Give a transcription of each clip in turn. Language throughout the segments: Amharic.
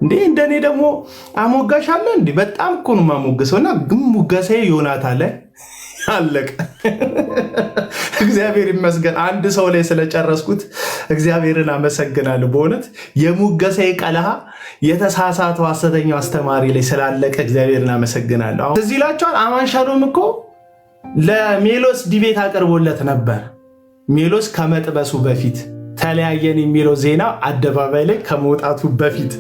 እንዴ እንደኔ ደግሞ አሞጋሽ አለ እንዴ? በጣም እኮ ነው ማሞገሰውና ግን ሙገሳዬ ዮናታን ላይ አለቀ። እግዚአብሔር ይመስገን አንድ ሰው ላይ ስለጨረስኩት እግዚአብሔርን አመሰግናለሁ። በእውነት የሙገሳዬ ቀለሃ የተሳሳተው ሐሰተኛው አስተማሪ ላይ ስላለቀ እግዚአብሔርን አመሰግናለሁ። አሁን እዚህ ላችኋል። አማን ሻሎም እኮ ለሜሎስ ዲቤት አቅርቦለት ነበር። ሜሎስ ከመጥበሱ በፊት ተለያየን የሚለው ዜና አደባባይ ላይ ከመውጣቱ በፊት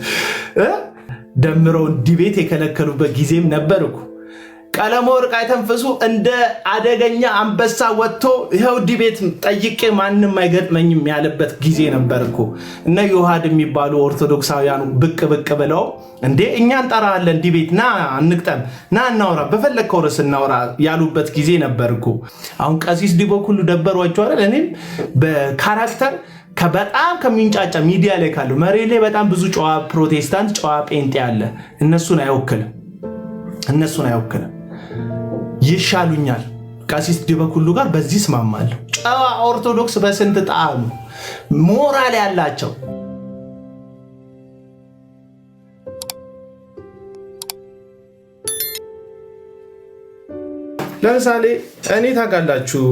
ደምረውን ዲቤት የከለከሉበት ጊዜም ነበር እኮ። ቀለመወርቅ አይተንፍሱ እንደ አደገኛ አንበሳ ወጥቶ ይኸው ዲቤት ጠይቄ ማንም አይገጥመኝም ያለበት ጊዜ ነበር እኮ። እነ ዮሐድ የሚባሉ ኦርቶዶክሳውያኑ ብቅ ብለው እንዴ እኛ እንጠራለን ዲቤት ና እንቅጠም ና እናውራ በፈለግከው ርዕስ እናውራ ያሉበት ጊዜ ነበር እኮ። አሁን ቀሲስ ዲቦኩሉ ደበሯቸው አይደል? እኔም በካራክተር በጣም ከሚንጫጫ ሚዲያ ላይ ካለው መሬት ላይ በጣም ብዙ ጨዋ ፕሮቴስታንት ጨዋ ጴንጤ አለ። እነሱን አይወክልም። ይሻሉኛል ቀሲስ ዲቦኩሉ ጋር በዚህ እስማማለሁ። ጨዋ ኦርቶዶክስ በስንት ጣዕሙ ሞራል ያላቸው ለምሳሌ እኔ ታውቃላችሁ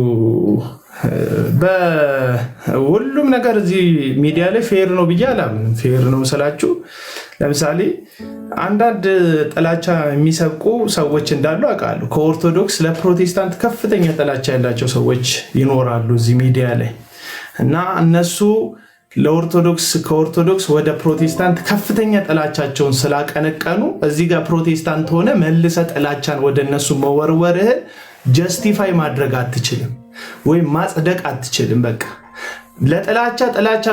በሁሉም ነገር እዚህ ሚዲያ ላይ ፌር ነው ብዬ አላምንም። ፌር ነው ስላችሁ ለምሳሌ አንዳንድ ጥላቻ የሚሰብቁ ሰዎች እንዳሉ አውቃለሁ። ከኦርቶዶክስ ለፕሮቴስታንት ከፍተኛ ጥላቻ ያላቸው ሰዎች ይኖራሉ እዚህ ሚዲያ ላይ እና እነሱ ከኦርቶዶክስ ወደ ፕሮቴስታንት ከፍተኛ ጥላቻቸውን ስላቀነቀኑ እዚህ ጋር ፕሮቴስታንት ሆነ መልሰ ጥላቻን ወደ እነሱ መወርወርህን ጀስቲፋይ ማድረግ አትችልም ወይም ማጽደቅ አትችልም። በቃ ለጥላቻ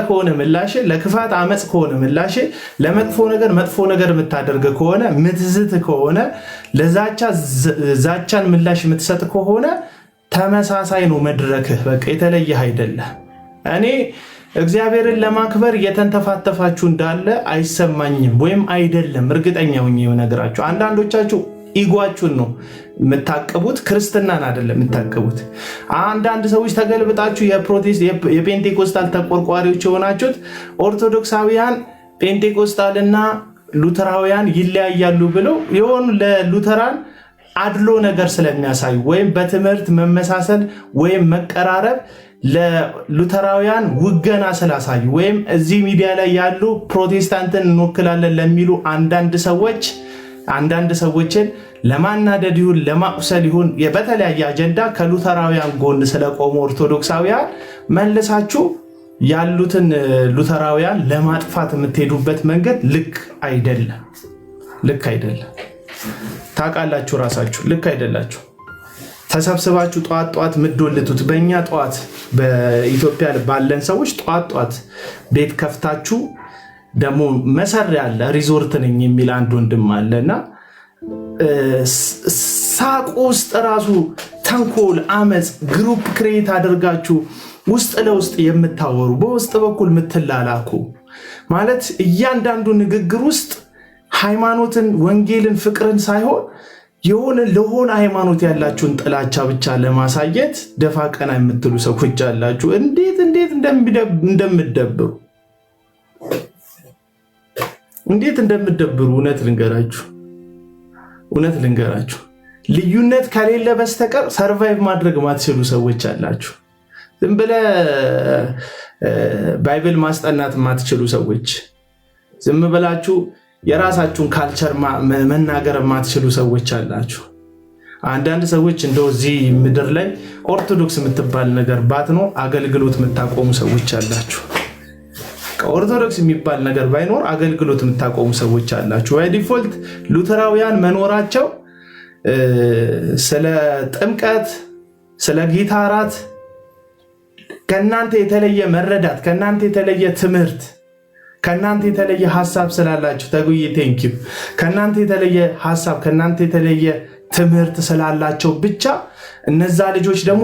ከሆነ ምላሽ፣ ለክፋት አመፅ ከሆነ ምላሽ፣ ለመጥፎ ነገር መጥፎ ነገር የምታደርግ ከሆነ ምትዝት ከሆነ ዛቻን ምላሽ የምትሰጥ ከሆነ ተመሳሳይ ነው መድረክህ። በቃ የተለየ አይደለም። እኔ እግዚአብሔርን ለማክበር እየተንተፋተፋችሁ እንዳለ አይሰማኝም ወይም አይደለም። እርግጠኛ ሆኜ የምነግራችሁ አንዳንዶቻችሁ ኢጓችሁን ነው የምታቀቡት፣ ክርስትናን አይደለም የምታቀቡት። አንዳንድ ሰዎች ተገልብጣችሁ የፔንቴኮስታል ተቆርቋሪዎች የሆናችሁት ኦርቶዶክሳውያን ፔንቴኮስታልና ሉተራውያን ይለያያሉ ብለው የሆኑ ለሉተራን አድሎ ነገር ስለሚያሳዩ ወይም በትምህርት መመሳሰል ወይም መቀራረብ ለሉተራውያን ውገና ስላሳዩ ወይም እዚህ ሚዲያ ላይ ያሉ ፕሮቴስታንትን እንወክላለን ለሚሉ አንዳንድ ሰዎችን ለማናደድ ይሁን ለማቁሰል ይሁን በተለያየ አጀንዳ ከሉተራውያን ጎን ስለቆሙ ኦርቶዶክሳውያን መልሳችሁ ያሉትን ሉተራውያን ለማጥፋት የምትሄዱበት መንገድ ልክ አይደለም። ታውቃላችሁ፣ ራሳችሁ ልክ አይደላችሁ። ተሰብስባችሁ ጧት ምትዶልቱት በእኛ ጧት በኢትዮጵያ ባለን ሰዎች ጧት ቤት ከፍታችሁ ደግሞ መሰሪያ አለ ሪዞርት ነኝ የሚል አንድ ወንድም አለና ሳቅ ውስጥ ራሱ ተንኮል፣ አመፅ ግሩፕ ክሬት አድርጋችሁ ውስጥ ለውስጥ የምታወሩ በውስጥ በኩል የምትላላኩ ማለት እያንዳንዱ ንግግር ውስጥ ሃይማኖትን፣ ወንጌልን፣ ፍቅርን ሳይሆን ለሆነ ሃይማኖት ያላችሁን ጥላቻ ብቻ ለማሳየት ደፋ ቀና የምትሉ ሰዎች አላችሁ። እንዴት እንደምደብሩ እውነት ልንገራችሁ። ልዩነት ከሌለ በስተቀር ሰርቫይቭ ማድረግ ማትችሉ ሰዎች አላችሁ። ዝም ብለህ ባይብል ማስጠናት ማትችሉ ሰዎች፣ ዝም ብላችሁ የራሳችሁን ካልቸር መናገር ማትችሉ ሰዎች አላችሁ። አንዳንድ ሰዎች እንደው እዚህ ምድር ላይ ኦርቶዶክስ የምትባል ነገር ባትኖር አገልግሎት የምታቆሙ ሰዎች አላችሁ። ኦርቶዶክስ የሚባል ነገር ባይኖር አገልግሎት የምታቆሙ ሰዎች አላችሁ። ባይ ዲፎልት ሉተራውያን መኖራቸው ስለ ጥምቀት፣ ስለ ጌታ እራት ከእናንተ የተለየ መረዳት፣ ከእናንተ የተለየ ትምህርት፣ ከእናንተ የተለየ ሐሳብ ስላላችሁ ተጉዬ ቴንኪው። ከእናንተ የተለየ ሐሳብ፣ ከእናንተ የተለየ ትምህርት ስላላቸው ብቻ እነዛ ልጆች ደግሞ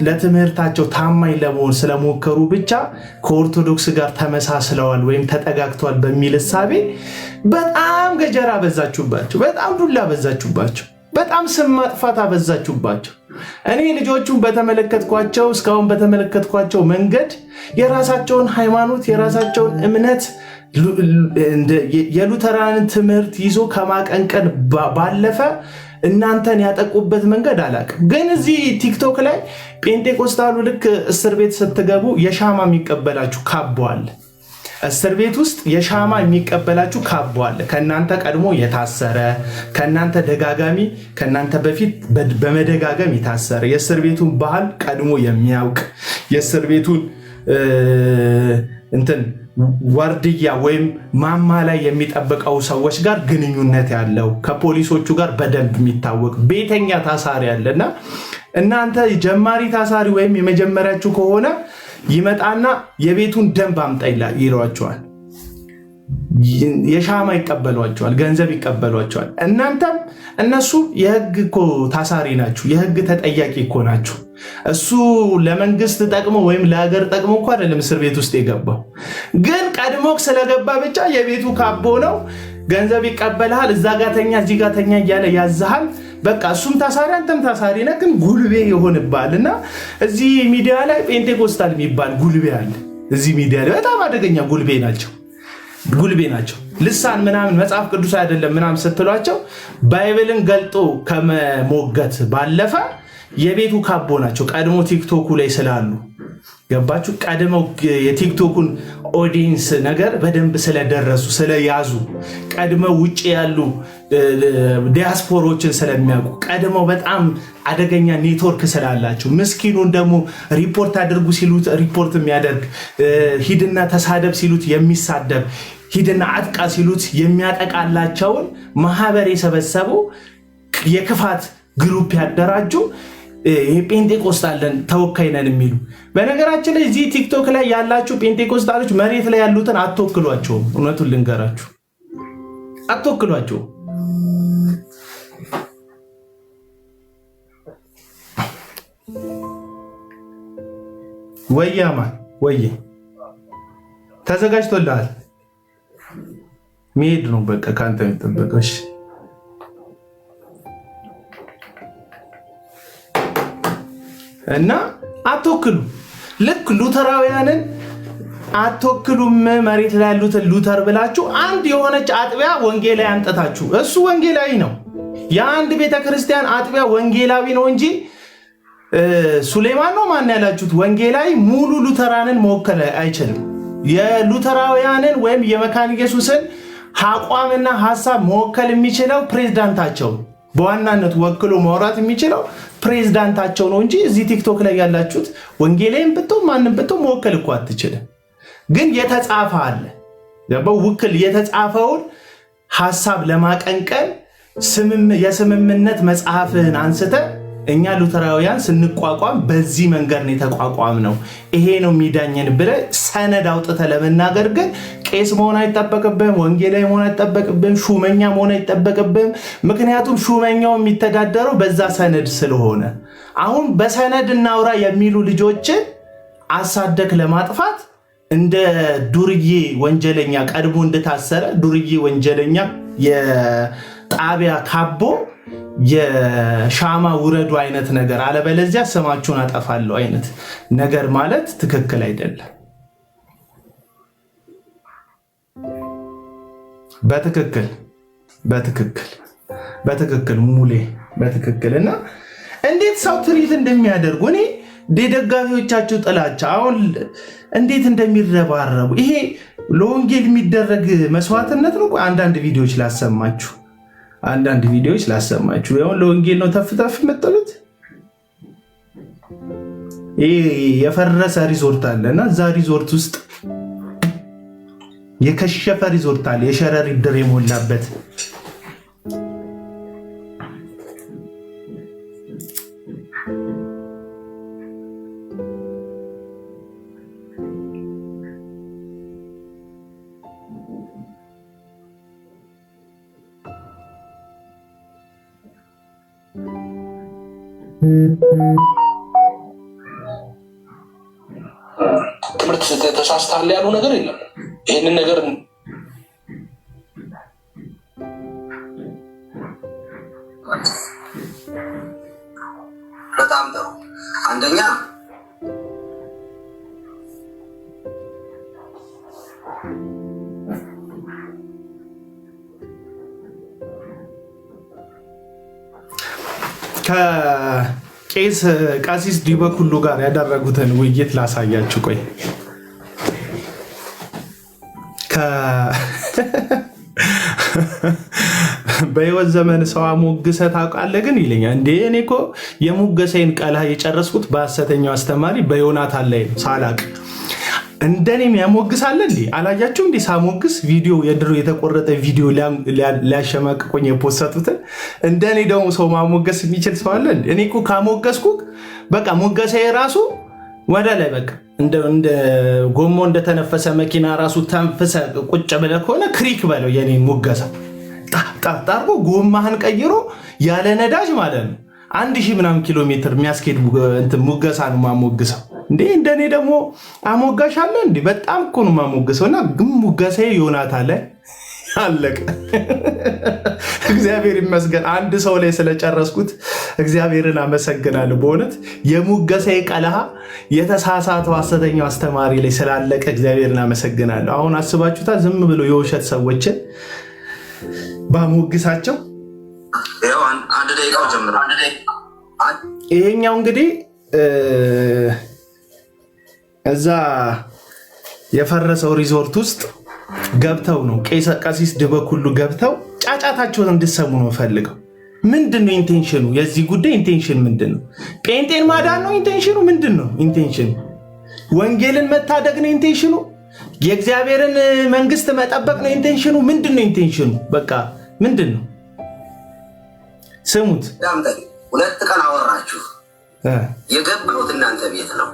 ለትምህርታቸው ታማኝ ለመሆን ስለሞከሩ ብቻ ከኦርቶዶክስ ጋር ተመሳስለዋል ወይም ተጠጋግተዋል በሚል እሳቤ በጣም ገጀራ በዛችሁባቸው፣ በጣም ዱላ በዛችሁባቸው፣ በጣም ስም ማጥፋት አበዛችሁባቸው። እኔ ልጆቹን በተመለከትኳቸው እስካሁን በተመለከትኳቸው መንገድ የራሳቸውን ሃይማኖት፣ የራሳቸውን እምነት የሉተራን ትምህርት ይዞ ከማቀንቀን ባለፈ እናንተን ያጠቁበት መንገድ አላቅም። ግን እዚህ ቲክቶክ ላይ ጴንጤቆስታሉ ልክ እስር ቤት ስትገቡ የሻማ የሚቀበላችሁ ካቦ አለ። እስር ቤት ውስጥ የሻማ የሚቀበላችሁ ካቦ አለ። ከእናንተ ቀድሞ የታሰረ ከእናንተ በፊት በመደጋገም የታሰረ የእስር ቤቱን ባህል ቀድሞ የሚያውቅ የእስር ቤቱን ወርድያ ወይም ማማ ላይ የሚጠብቀው ሰዎች ጋር ግንኙነት ያለው ከፖሊሶቹ ጋር በደንብ የሚታወቅ ቤተኛ ታሳሪ አለና እናንተ ጀማሪ ታሳሪ ወይም የመጀመሪያችሁ ከሆነ ይመጣና የቤቱን ደንብ አምጣ ይሏቸዋል። የሻማ ይቀበሏቸዋል፣ ገንዘብ ይቀበሏቸዋል። እናንተም እነሱ የህግ እኮ ታሳሪ ናችሁ፣ የህግ ተጠያቂ እኮ ናችሁ። እሱ ለመንግስት ጠቅሞ ወይም ለሀገር ጠቅሞ እኮ አይደለም እስር ቤት ውስጥ የገባው። ግን ቀድሞ ስለገባ ብቻ የቤቱ ካቦ ነው፣ ገንዘብ ይቀበልሃል፣ እዛ ጋተኛ እዚህ ጋተኛ እያለ ያዝሃል። በቃ እሱም ታሳሪ አንተም ታሳሪ ነህ። ግን ጉልቤ ይሆንብሃልና እዚህ ሚዲያ ላይ ጴንጤቆስታል የሚባል ጉልቤ አለ። እዚህ ሚዲያ ላይ በጣም አደገኛ ጉልቤ ናቸው። ልሳን ምናምን መጽሐፍ ቅዱስ አይደለም ምናምን ስትሏቸው ባይብልን ገልጦ ከመሞገት ባለፈ የቤቱ ካቦ ናቸው። ቀድሞ ቲክቶኩ ላይ ስላሉ ገባችሁ? ቀድመው የቲክቶኩን ኦዲየንስ ነገር በደንብ ስለደረሱ ስለያዙ፣ ቀድመው ውጭ ያሉ ዲያስፖሮችን ስለሚያውቁ፣ ቀድመው በጣም አደገኛ ኔትወርክ ስላላቸው፣ ምስኪኑን ደግሞ ሪፖርት አድርጉ ሲሉት ሪፖርት የሚያደርግ፣ ሂድና ተሳደብ ሲሉት የሚሳደብ፣ ሂድና አጥቃ ሲሉት የሚያጠቃላቸውን ማህበር የሰበሰቡ የክፋት ግሩፕ ያደራጁ ጴንጤቆስታልን ተወካይ ነን የሚሉ። በነገራችን ላይ እዚህ ቲክቶክ ላይ ያላችሁ ጴንጤቆስታሎች መሬት ላይ ያሉትን አትወክሏቸውም። እውነቱን ልንገራችሁ፣ አትወክሏቸውም። ወያማ ወይ ተዘጋጅቶልሃል፣ መሄድ ነው በቃ ካንተ የሚጠበቀው። እና አትወክሉ። ልክ ሉተራውያንን አትወክሉም። መሬት ላይ ያሉትን ሉተር ብላችሁ አንድ የሆነች አጥቢያ ወንጌላዊ አንጠታችሁ፣ እሱ ወንጌላዊ ነው። የአንድ ቤተክርስቲያን አጥቢያ ወንጌላዊ ነው እንጂ ሱሌማን ነው ማን ያላችሁት ወንጌላዊ ሙሉ ሉተራንን መወከል አይችልም። የሉተራውያንን ወይም የመካነ ኢየሱስን አቋምና ሐሳብ መወከል የሚችለው ፕሬዝዳንታቸው፣ በዋናነት ወክሎ ማውራት የሚችለው ፕሬዝዳንታቸው ነው እንጂ እዚህ ቲክቶክ ላይ ያላችሁት ወንጌላዊን ብትሆን ማንም ብትሆን መወከል እኮ አትችልም። ግን የተጻፈ አለ ውክል የተጻፈውን ሐሳብ ለማቀንቀን የስምምነት መጽሐፍን አንስተ እኛ ሉተራውያን ስንቋቋም በዚህ መንገድ ነው የተቋቋም ነው ይሄ ነው የሚዳኘን ብለህ ሰነድ አውጥተህ ለመናገር ግን ቄስ መሆን አይጠበቅብህም፣ ወንጌላዊ መሆን አይጠበቅብህም፣ ሹመኛ መሆን አይጠበቅብህም። ምክንያቱም ሹመኛው የሚተዳደረው በዛ ሰነድ ስለሆነ አሁን በሰነድ እናውራ የሚሉ ልጆችን አሳደክ ለማጥፋት እንደ ዱርዬ ወንጀለኛ ቀድሞ እንደታሰረ ዱርዬ ወንጀለኛ የጣቢያ ካቦ የሻማ ውረዱ አይነት ነገር አለበለዚያ ስማችሁን አጠፋለሁ አይነት ነገር ማለት ትክክል አይደለም። በትክክል ሙሌ በትክክልና እንዴት ሰው ትሪት እንደሚያደርጉ እኔ ደጋፊዎቻችሁ ጥላቻ አሁን እንዴት እንደሚረባረቡ ይሄ ለወንጌል የሚደረግ መስዋዕትነት ነው። አንዳንድ ቪዲዮዎች ላሰማችሁ ያው ለወንጌል ነው ተፍተፍ የምትሉት። ይሄ የፈረሰ ሪዞርት አለና እዛ ሪዞርት ውስጥ የከሸፈ ሪዞርት አለ የሸረሪት ድር የሞላበት ትምህርት ተሳስተሃል ያሉ ነገር የለም። ይህንን ነገር በጣም ጥሩ። አንደኛ ከቄስ ቀሲስ ዲበኩሉ ጋር ያደረጉትን ውይይት ላሳያችሁ። ቆይ በህይወት ዘመን ሰው አሞግሰህ ታውቃለህ ግን ይለኛል። እንዴ እኔ እኮ የሙገሰይን ቀልሃ የጨረስኩት በሐሰተኛው አስተማሪ በዮናታን ላይ ነው ሳላቅ። እንደኔም ያሞግሳለ እንዴ? አላያችሁ እንዴ? ሳሞግስ ቪዲዮ የድሮ የተቆረጠ ቪዲዮ ሊያሸማቅቆኝ የፖሰቱትን እንደኔ ደግሞ ሰው ማሞገስ የሚችል ሰው አለ እንዴ? እኔ እኮ ካሞገስኩ በቃ ሙገሰይ ራሱ ወደ ላይ በቃ እንደ ጎሞ እንደተነፈሰ መኪና ራሱ ተንፍሰ ቁጭ ብለህ ከሆነ ክሪክ በለው የኔን ሙገሳ ጣጣርጎ ጎማህን ቀይሮ ያለ ነዳጅ ማለት ነው 1000 ምናምን ኪሎ ሜትር የሚያስኬድ ሙገሳ ነው ማሞግሰው። እንዴ እንደኔ ደግሞ አሞጋሽ አለ እንዴ? በጣም እኮ ነው ማሞገሰውና ግን ሙገሳዬ ዮናታን ላይ አለቀ። እግዚአብሔር ይመስገን አንድ ሰው ላይ ስለጨረስኩት እግዚአብሔርን አመሰግናለሁ። በእውነት የሙገሳዬ ቀለሃ የተሳሳተው ሐሰተኛው አስተማሪ ላይ ስላለቀ እግዚአብሔርን አመሰግናለሁ። አሁን አስባችሁታ ዝም ብሎ የውሸት ሰዎችን ባሞግሳቸው አንድ ደቂቃው ጀምሮ ይሄኛው እንግዲህ እዛ የፈረሰው ሪዞርት ውስጥ ገብተው ነው ቀሲስ ዲበኩሉ ገብተው ጫጫታቸውን እንድሰሙ ነው ፈልገው። ምንድነው ኢንቴንሽኑ? የዚህ ጉዳይ ኢንቴንሽን ምንድነው? ጴንጤን ማዳን ነው ኢንቴንሽኑ? ምንድነው ኢንቴንሽኑ? ወንጌልን መታደግ ነው ኢንቴንሽኑ? የእግዚአብሔርን መንግስት መጠበቅ ነው ኢንቴንሽኑ? ምንድነው ኢንቴንሽኑ? በቃ ምንድነው? ስሙት። 2 ቀን አወራችሁ። የገባሁት እናንተ ቤት ነው።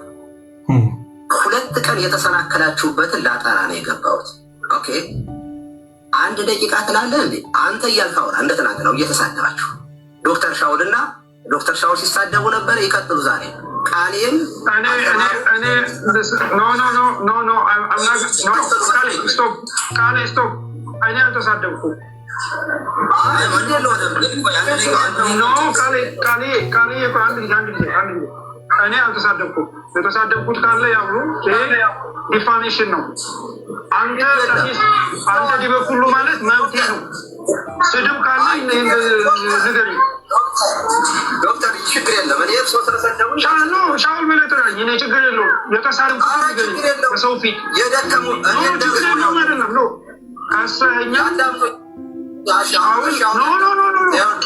2 ቀን የተሰናከላችሁበትን ላጠራ ነው የገባሁት። ኦኬ 1 ደቂቃ ትላለህ እንዴ? አንተ እያልክ አውራ። እንደ ትናንትናው እየተሳደባችሁ ዶክተር ሻውልና ዶክተር ሻውል ሲሳደቡ ነበር። ይቀጥሉ ዛሬ ቃሌም እኔ አልተሳደብኩም። እኔ አልተሳደብኩም። የተሳደብኩት ካለ ያሉ ዲፋሜሽን ነው። አንተ ዲበኩሉ ማለት መብቴ ነው። ስድብ ካለ ንገሪ። ዶክተር ችግር የለም። እኔ ሰው ስለሰደቡ ሻውል ማለት ነው። እኔ ችግር የለውም። የተሳደብኩት ንገሪ በሰው ፊት የደከሙ ችግር የለውም። አይደለም ነው ካሰኛ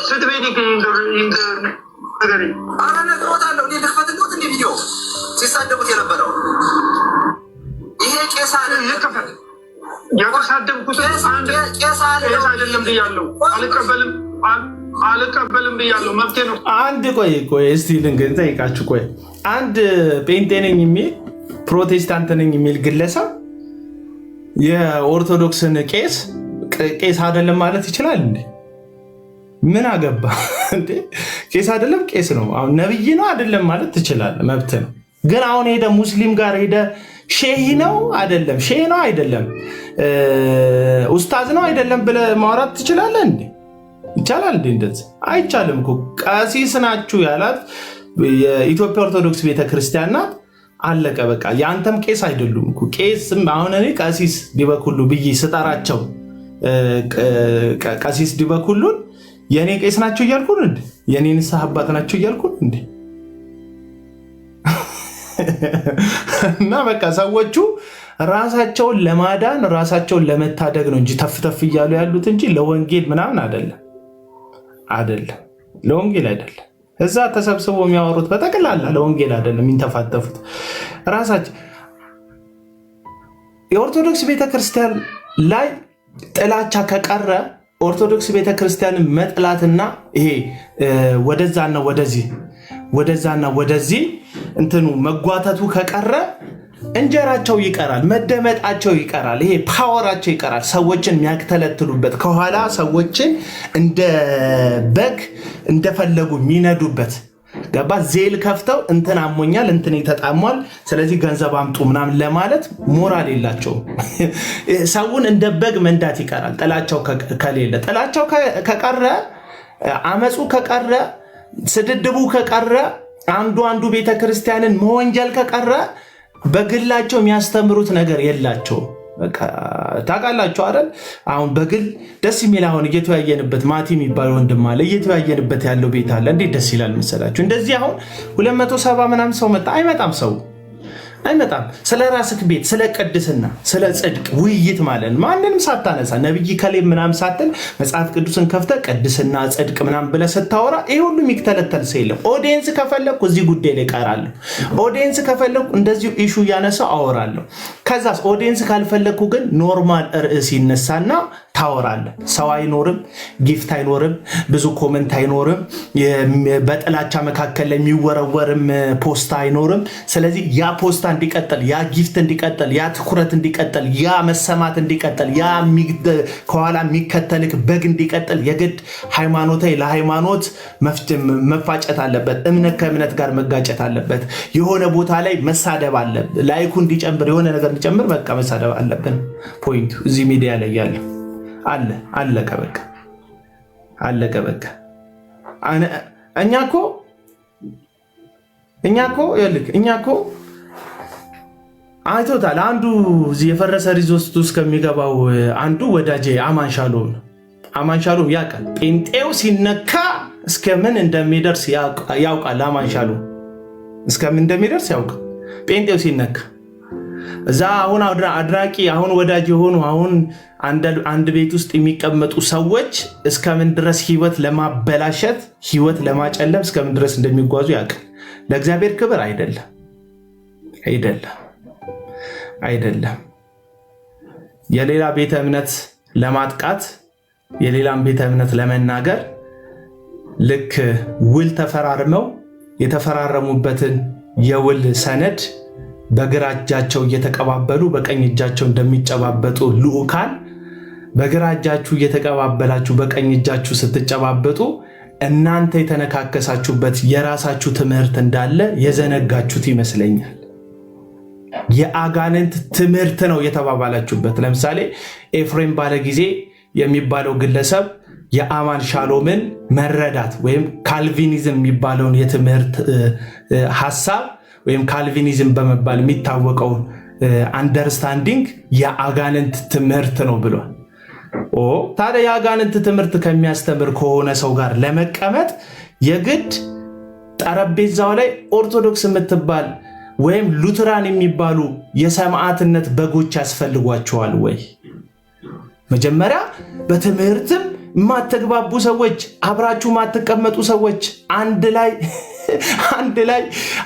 ስትቤድ ንገሪ። አረ ነግሮታለሁ። እኔ ልክፈትልዎት እንደ ቪዲዮ ሲሳደቡት የነበረው ይሄ ቄስ የተሳደብኩት አንድ ቄስ አይደለም ብያለሁ። አልቀበልም ብያለሁ። መብቴ ነው። አንድ ቆይ እስቲ ልንገር ጠይቃችሁ። ቆይ አንድ ጴንጤ ነኝ የሚል ፕሮቴስታንት ነኝ የሚል ግለሰብ የኦርቶዶክስን ቄስ አይደለም ማለት ይችላል እንዴ? ምን አገባ እንዴ? ቄስ አይደለም ቄስ ነው። አሁን ነብይ ነው አይደለም ማለት ትችላለህ፣ መብት ነው። ግን አሁን ሄደ ሙስሊም ጋር ሄደ ሼህ ነው አይደለም፣ ሼህ ነው አይደለም፣ ኡስታዝ ነው አይደለም ብለህ ማውራት ትችላለህ እንዴ? ይቻላል እንዴ? እንደዚህ አይቻልም እኮ። ቀሲስ ናችሁ ያላት የኢትዮጵያ ኦርቶዶክስ ቤተክርስቲያን ናት። አለቀ በቃ። የአንተም ቄስ አይደሉም እኮ። ቄስም አሁን እኔ ቀሲስ ዲበኩሉ ብዬ ስጠራቸው ቀሲስ ዲበኩሉን የኔ ቄስ ናቸው እያልኩን እንዴ? የኔ ንስሐ አባት ናቸው እያልኩን እንዴ? እና በቃ ሰዎቹ ራሳቸውን ለማዳን ራሳቸውን ለመታደግ ነው እንጂ ተፍተፍ እያሉ ያሉት እንጂ ለወንጌል ምናምን አይደለም። ለወንጌል አይደለም። እዛ ተሰብስቦ የሚያወሩት በጠቅላላ ለወንጌል አይደለም የሚንተፋተፉት ራሳቸው። የኦርቶዶክስ ቤተክርስቲያን ላይ ጥላቻ ከቀረ ኦርቶዶክስ ቤተክርስቲያንን መጥላትና ይሄ ወደዛና ወደዚህ እንትኑ መጓተቱ ከቀረ እንጀራቸው ይቀራል፣ መደመጣቸው ይቀራል፣ ይሄ ፓወራቸው ይቀራል። ሰዎችን የሚያክተለትሉበት ከኋላ ሰዎችን እንደ በግ እንደፈለጉ የሚነዱበት ገባ። ዜል ከፍተው እንትን አሞኛል፣ እንትን ተጣሟል፣ ስለዚህ ገንዘብ አምጡ ምናምን ለማለት ሞራል የላቸውም። ሰውን እንደ በግ መንዳት ይቀራል ጥላቸው ከሌለ። ጥላቸው ከቀረ፣ አመፁ ከቀረ፣ ስድድቡ ከቀረ፣ አንዱ ቤተክርስቲያንን መወንጀል ከቀረ በግላቸው የሚያስተምሩት ነገር የላቸውም። በቃ ታውቃላችሁ አይደል? አሁን በግል ደስ የሚል አሁን እየተወያየንበት ማቲ የሚባል ወንድም አለ እየተወያየንበት ያለው ቤት አለ። እንዴት ደስ ይላል መሰላችሁ? እንደዚህ አሁን 270 ምናምን ሰው መጣ አይመጣም ሰው አይመጣም። ስለ ራስክ ቤት ስለ ቅድስና ስለ ጽድቅ ውይይት ማለት ማንንም ሳታነሳ ነብይ ከሌም ምናምን ሳትል መጽሐፍ ቅዱስን ከፍተ ቅድስና ጽድቅ ምናምን ብለህ ስታወራ ይሄ ሁሉ የሚከተለተል ሰው የለም። ኦዲየንስ ከፈለኩ እዚህ ጉዳይ ላይ ቀራለሁ። ኦዲየንስ ከፈለኩ እንደዚሁ ኢሹ እያነሳው አወራለሁ። ከዛስ ኦዲየንስ ካልፈለኩ ግን ኖርማል ርዕስ ይነሳና ታወራለህ። ሰው አይኖርም፣ ጊፍት አይኖርም፣ ብዙ ኮመንት አይኖርም፣ በጥላቻ መካከል ላይ የሚወረወርም ፖስታ አይኖርም። ስለዚህ ያ ፖስታ እንዲቀጥል፣ ያ ጊፍት እንዲቀጥል፣ ያ ትኩረት እንዲቀጥል፣ ያ መሰማት እንዲቀጥል፣ ያ ከኋላ የሚከተልክ በግ እንዲቀጥል የግድ ሃይማኖታዊ ለሃይማኖት መፋጨት አለበት። እምነት ከእምነት ጋር መጋጨት አለበት። የሆነ ቦታ ላይ መሳደብ አለበት። ላይኩ እንዲጨምር የሆነ ነገር እንዲጨምር በቃ መሳደብ አለብን። ፖይንቱ እዚህ ሚዲያ ላይ ያለው አለቀ በቃ። እኛ እኮ አይቶታል። አንዱ እዚህ የፈረሰ ሪዞርት ውስጥ ከሚገባው አንዱ ወዳጄ አማንሻሎም ያውቃል። ጴንጤው ሲነካ እስከምን እንደሚደርስ ያውቃል። አማንሻሎም እስከምን እንደሚደርስ ያውቃል። ጴንጤው ሲነካ እዛ አሁን አድራቂ አሁን ወዳጅ የሆኑ አሁን አንድ ቤት ውስጥ የሚቀመጡ ሰዎች እስከምን ድረስ ህይወት ለማበላሸት ህይወት ለማጨለም እስከምን ድረስ እንደሚጓዙ ያውቃል። ለእግዚአብሔር ክብር አይደለም። የሌላ ቤተ እምነት ለማጥቃት የሌላን ቤተ እምነት ለመናገር ልክ ውል ተፈራርመው የተፈራረሙበትን የውል ሰነድ በግራ እጃቸው እየተቀባበሉ በቀኝ እጃቸው እንደሚጨባበጡ ልዑካን በግራ እጃችሁ እየተቀባበላችሁ በቀኝ እጃችሁ ስትጨባበጡ እናንተ የተነካከሳችሁበት የራሳችሁ ትምህርት እንዳለ የዘነጋችሁት ይመስለኛል። የአጋንንት ትምህርት ነው የተባባላችሁበት። ለምሳሌ ኤፍሬም ባለጊዜ የሚባለው ግለሰብ የአማንሻሎምን መረዳት ወይም ካልቪኒዝም የሚባለውን የትምህርት ሐሳብ ወይም ካልቪኒዝም በመባል የሚታወቀው አንደርስታንዲንግ የአጋንንት ትምህርት ነው ብሏል። ታዲያ የአጋንንት ትምህርት ከሚያስተምር ከሆነ ሰው ጋር ለመቀመጥ የግድ ጠረጴዛው ላይ ኦርቶዶክስ የምትባል ወይም ሉትራን የሚባሉ የሰማዕትነት በጎች ያስፈልጓቸዋል ወይ? መጀመሪያ በትምህርትም የማትግባቡ ሰዎች፣ አብራችሁ የማትቀመጡ ሰዎች፣ አንድ ላይ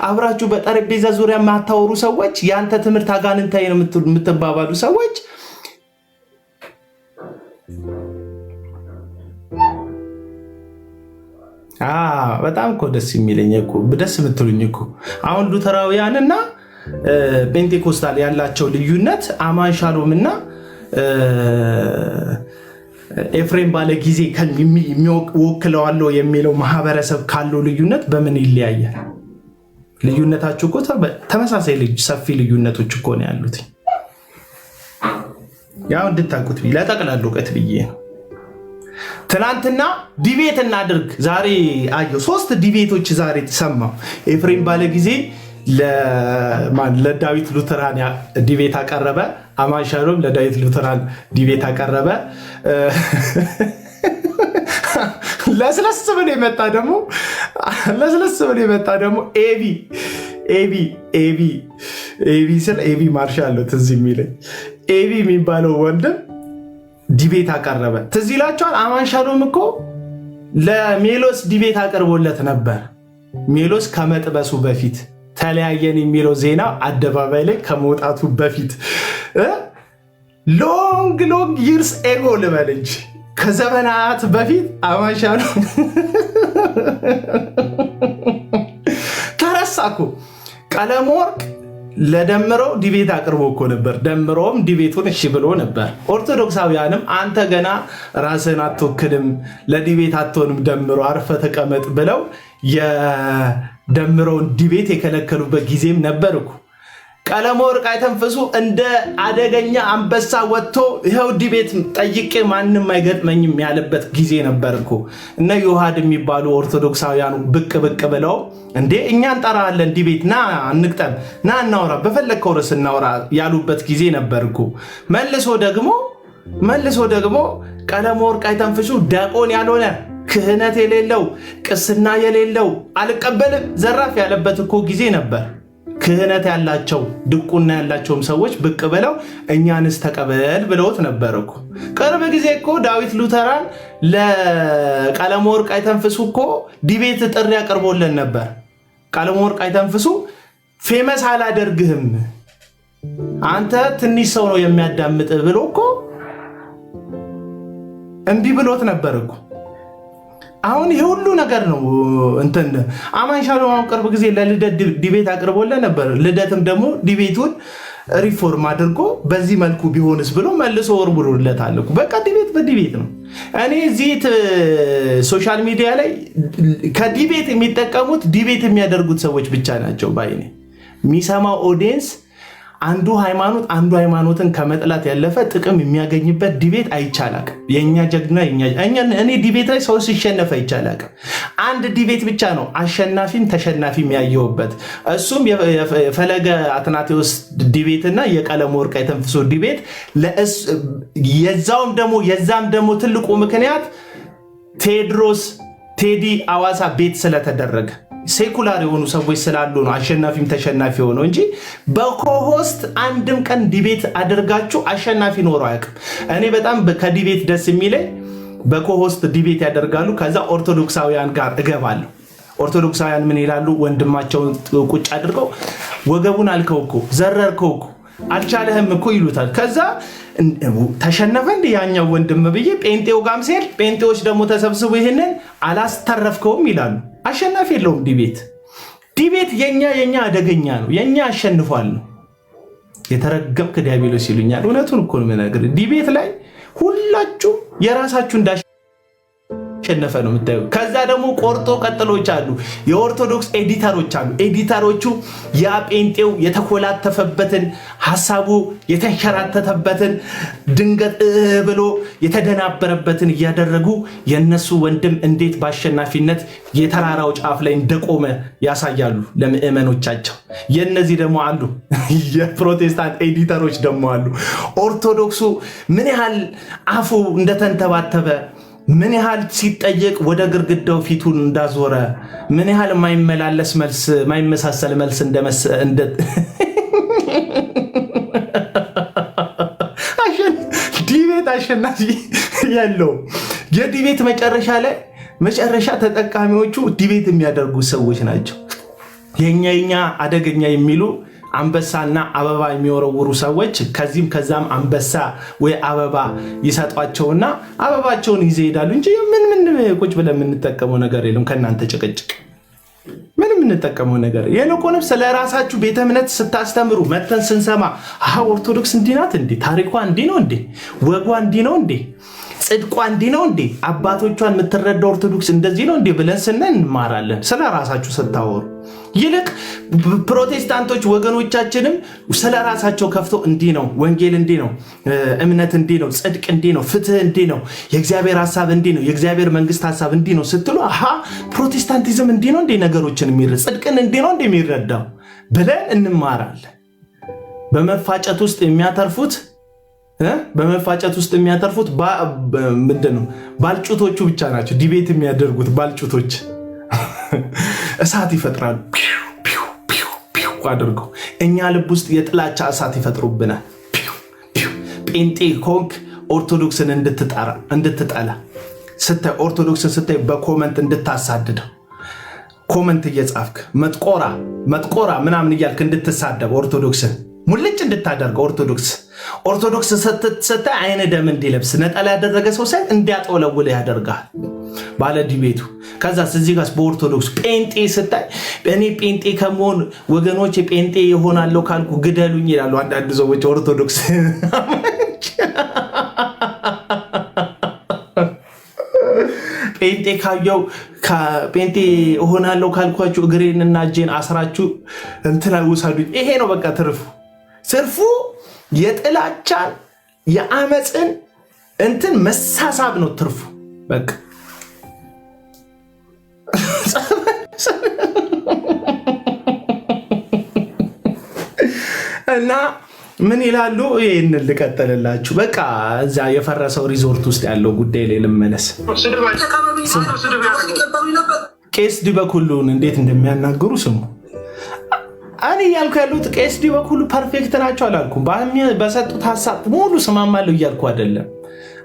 አብራችሁ በጠረጴዛ ዙሪያ የማታወሩ ሰዎች፣ ያንተ ትምህርት አጋንንታዊ ነው የምትባባሉ ሰዎች በጣም እኮ ደስ የሚለኝ እኮ ደስ የምትሉኝ እኮ አሁን ሉተራውያንና ፔንቴኮስታል ያላቸው ልዩነት አማንሻሎምና ኤፍሬም ባለጊዜ የሚወክለዋለው የሚለው ማህበረሰብ ካለው ልዩነት በምን ይለያያል? ልዩነታችሁ እኮ ተመሳሳይ ሰፊ ልዩነቶች እኮ ነው ያሉት። ያው እንድታውቁት ለጠቅላላ እውቀት ብዬ ነው። ትናንትና ዲቤት እናድርግ ዛሬ አየሁ 3 ዲቤቶች ዛሬ ተሰማው። ኤፍሬም ባለጊዜ ለዳዊት ሉተራን ዲቤት አቀረበ። አማንሻሎም ለዳዊት ሉተራን ዲቤት አቀረበ። ለስለስ ብሎ የመጣ ደግሞ ኤቢ ማርሻል ትዝ የሚለኝ ኤቢ የሚባለው ወንድም ዲቤት አቀረበ። ትዝ ይላችኋል። አማንሻሎም እኮ ለሜሎስ ዲቤት አቅርቦለት ነበር። ሜሎስ ከመጥበሱ በፊት ተለያየን የሚለው ዜና አደባባይ ላይ ከመውጣቱ በፊት ሎንግ ይርስ ኤጎ ልበል እንጂ ከዘመናት በፊት አማንሻሎም ተረሳኩ። ቀለም ወርቅ ለደምረው ዲቤት አቅርቦ እኮ ነበር። ደምረውም ዲቤቱን እሺ ብሎ ነበር። ኦርቶዶክሳውያንም አንተ ገና ራስህን አትወክልም፣ ለዲቤት አትሆንም፣ ደምሮ አርፈ ተቀመጥ ብለው የደምረውን ዲቤት የከለከሉበት ጊዜም ነበር እኮ። ቀለመወርቅ አይተንፍሱ እንደ አደገኛ አንበሳ ወጥቶ ይሄው ዲቤት ጠይቄ ማንንም አይገጥመኝም ያለበት ጊዜ ነበርኩ። እነ ዮሐድ የሚባሉ ኦርቶዶክሳውያኑ ብቅ ብለው እንዴ እኛ እንጠራለን ዲቤት ና እንቅጠም ና እናውራ በፈለከው ርዕስ እናውራ ያሉበት ጊዜ ነበርኩ። መልሶ ደግሞ ቀለመወርቅ አይተንፍሱ ዲያቆን ያልሆነ ክህነት የሌለው ቅስና የሌለው አልቀበልም ዘራፍ ያለበት እኮ ጊዜ ነበር። ክህነት ያላቸው ድቁና ያላቸውም ሰዎች ብቅ ብለው እኛንስ ተቀበል ብለውት ነበርኩ። ቅርብ ጊዜ እኮ ዳዊት ሉተራን ለቀለመወርቅ አይተንፍሱ እኮ ዲቤት ጥሪ አቅርቦልን ነበር። ቀለመወርቅ አይተንፍሱ ፌመስ አላደርግህም አንተ ትንሽ ሰው ነው የሚያዳምጥ ብሎ እኮ እንዲህ ብሎት ነበርኩ። አሁን ይሄ ሁሉ ነገር ነው እንትን አማን ሻሎም ቅርብ ጊዜ ለልደት ዲቤት አቅርቦልን ነበር። ልደትም ደግሞ ዲቤቱን ሪፎርም አድርጎ በዚህ መልኩ ቢሆንስ ብሎ መልሶ ወርውሮለታል። በቃ ዲቤት በዲቤት ነው። እኔ እዚህ ሶሻል ሚዲያ ላይ ከዲቤት የሚጠቀሙት ዲቤት የሚያደርጉት ሰዎች ብቻ ናቸው ባይኔ የሚሰማው ኦዲየንስ አንዱ ሃይማኖትን ከመጥላት ያለፈ ጥቅም የሚያገኝበት ዲቤት አይቻላል። የኛ ጀግና እኔ ዲቤት ላይ ሰው ሲሸነፍ አይቻላል። አንድ ዲቤት ብቻ ነው አሸናፊም ተሸናፊም ያየውበት። እሱም የፈለገ አትናቴዎስ ዲቤት እና የቀለመወርቅ አይተንፍሱ ዲቤት የዛም ደግሞ ትልቁ ምክንያት ቴዲ አዋሳ ቤት ስለተደረገ ሴኩላር የሆኑ ሰዎች ስላሉ ነው አሸናፊም ተሸናፊ ሆኖ እንጂ በኮሆስት አንድም ቀን ዲቤት አድርጋችሁ አሸናፊ ኖሮ አያውቅም። እኔ በጣም ከዲቤት ደስ የሚለኝ በኮሆስት ዲቤት ያደርጋሉ። ከዛ ኦርቶዶክሳውያን ጋር እገባለሁ። ኦርቶዶክሳውያን ምን ይላሉ? ወንድማቸውን ቁጭ አድርገው ወገቡን አልከው እኮ ዘረርከው እኮ አልቻለህም እኮ ይሉታል። ከዛ ተሸነፈ እንደ ያኛው ወንድም ብዬ ጴንጤው ጋም ሲል ጴንጤዎች ደግሞ ተሰብስቡ ይሄንን አላስተረፍከውም ይላሉ። አሸናፊ የለውም ዲቤት የኛ አደገኛ ነው። የኛ አሸንፏል ነው። የተረገምክ ዲያብሎስ ይሉኛል። እውነቱን እኮ ነው የምነግርህ። ዲቤት ላይ ሁላችሁ የራሳችሁ እንዳሸነፈ ነው የምታዩ። ከዛ ደግሞ ቆርጦ ቀጥሎች አሉ። የኦርቶዶክስ ኤዲተሮች አሉ። ኤዲተሮቹ ያ ጴንጤው የተኮላተፈበትን ሐሳቡ የተንሸራተተበትን ድንገት ብሎ የተደናበረበትን እያደረጉ የነሱ ወንድም እንዴት በአሸናፊነት የተራራው ጫፍ ላይ እንደቆመ ያሳያሉ ለምዕመኖቻቸው። የነዚህ ደግሞ አሉ የፕሮቴስታንት ኤዲተሮች ደግሞ አሉ። ኦርቶዶክሱ ምን ያህል አፉ እንደተንተባተበ ምን ያህል ሲጠየቅ ወደ ግርግዳው ፊቱን እንዳዞረ ምን ያህል ማይመሳሰል መልስ ዲቤት አሸናፊ ያለው የዲቤት መጨረሻ ተጠቃሚዎቹ ዲቤት የሚያደርጉ ሰዎች ናቸው። የኛ አደገኛ የሚሉ አንበሳና አበባ የሚወረውሩ ሰዎች ከዚህም ከዛም አንበሳ ወይ አበባ ይሰጧቸውና አበባቸውን ይዘው ይሄዳሉ እንጂ ምን ቁጭ ብለን የምንጠቀመው ነገር የለም። ከናንተ ጭቅጭቅ ምንም የምንጠቀመው ነገር የለቆንም ስለራሳችሁ ቤተ እምነት ስታስተምሩ መተን ስንሰማ ኦርቶዶክስ እንዲህ ናት እንዴ? ታሪኳ እንዲህ ነው እንዴ? ወጓ እንዲህ ነው እንዴ? ጽድቋ እንዲህ ነው እንዴ? አባቶቿን የምትረዳው ኦርቶዶክስ እንደዚህ ነው እንዴ ብለን እንማራለን። ስለራሳችሁ ስታወሩ ይልቅ ፕሮቴስታንቶች ወገኖቻችንም ስለራሳቸው ከፍቶ እንዲህ ነው ወንጌል እንዲህ ነው እምነት እንዲህ ነው ጽድቅ እንዲህ ነው ፍትህ እንዲህ ነው የእግዚአብሔር ሐሳብ እንዲህ ነው የእግዚአብሔር መንግስት ሐሳብ እንዲህ ነው ስትሉ ፕሮቴስታንቲዝም እንዲህ ነው እንዴ ነገሮችን የሚረዳ ጽድቅን እንዲህ ነው እንዴ የሚረዳው ብለን እንማራለን። በመፋጨት ውስጥ የሚያተርፉት ምንድነው? ባልጩቶቹ ብቻ ናቸው ዲቤት የሚያደርጉት ባልጩቶች እሳት ይፈጥራሉ አድርገው እኛ ልብ ውስጥ የጥላቻ እሳት ይፈጥሩብናል። ጴንጤ ኮንክ ኦርቶዶክስን እንድትጠላ ስታይ ኦርቶዶክስን ስታይ በኮመንት እንድታሳድደው ኮመንት እየጻፍክ መጥቆራ ምናምን እያልክ እንድትሳደብ ኦርቶዶክስን ሙልጭ እንድታደርገው ኦርቶዶክስ ስታይ አይነ ደም እንዲለብስ ነጠላ ያደረገ ሰው ሳይ እንዲያጠወለውል ያደርጋል ባለ ዲቤቱ። ከዛ እዚህ ጋር በኦርቶዶክስ ጴንጤ ስታይ እኔ ጴንጤ ከመሆን ወገኖች ጴንጤ ይሆናለሁ ካልኩ ግደሉኝ ይላሉ አንዳንድ ሰዎች ኦርቶዶክስ። ጴንጤ ካየው ጴንጤ እሆናለሁ ካልኳችሁ እግሬንና እጄን አስራችሁ እንትና ውሰዱኝ። ይሄ ነው በቃ ትርፉ። ትርፉ የጥላቻን የአመፅን እንትን መሳሳብ ነው ትርፉ። በቃ እና ምን ይላሉ? ይሄን ልቀጥልላችሁ። በቃ እዛ የፈረሰው ሪዞርት ውስጥ ያለው ጉዳይ ላይ ልመለስ። ቄስ ዲበኩሉን እንዴት እንደሚያናግሩ ስሙ። እኔ እያልኩ ያሉት ቄስ ዲበኩሉ ፐርፌክት ናቸው አላልኩም። በሰጡት ሀሳብ ሙሉ ስማማለሁ እያልኩ አይደለም።